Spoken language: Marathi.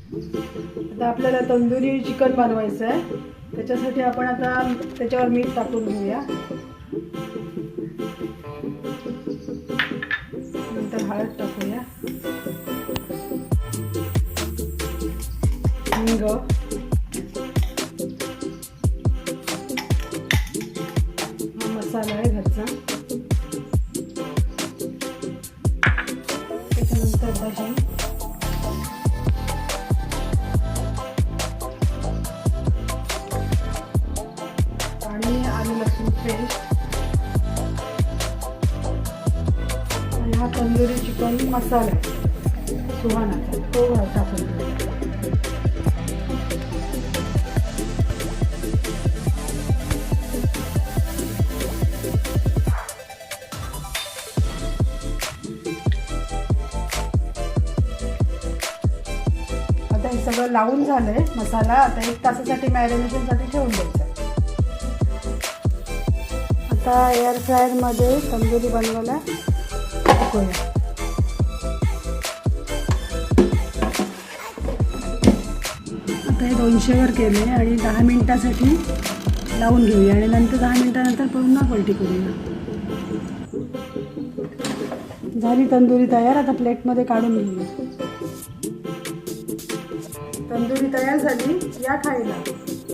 आता आपल्याला तंदुरी चिकन बनवायचं आहे. त्याच्यासाठी आपण आता त्याच्यावर मीठ टाकून घेऊया. नंतर हळद टाकूया, हिंग, हा मसाला आहे घरचा. त्याच्यानंतर दही, आणि आलं लसूण पेस्ट, आणि हा तंदुरी चिकन मसाला आहे सुहानाचा, तो टाकून घेऊया. आता हे सगळं लावून झालंय मसाला. आता 1 तासासाठी मॅरिनेशनसाठी ठेवून द्यायचं. आता एअर फ्रायरमध्ये तंदुरी बनवायला टाकूया. आता हे 200वर केले आणि 10 मिनिटासाठी लावून घेऊया आणि नंतर 10 मिनिटानंतर पुन्हा पलटी करूया. झाली तंदुरी तयार. आता प्लेटमध्ये काढून घेऊया. तंदुरी तयार झाली, या खायला.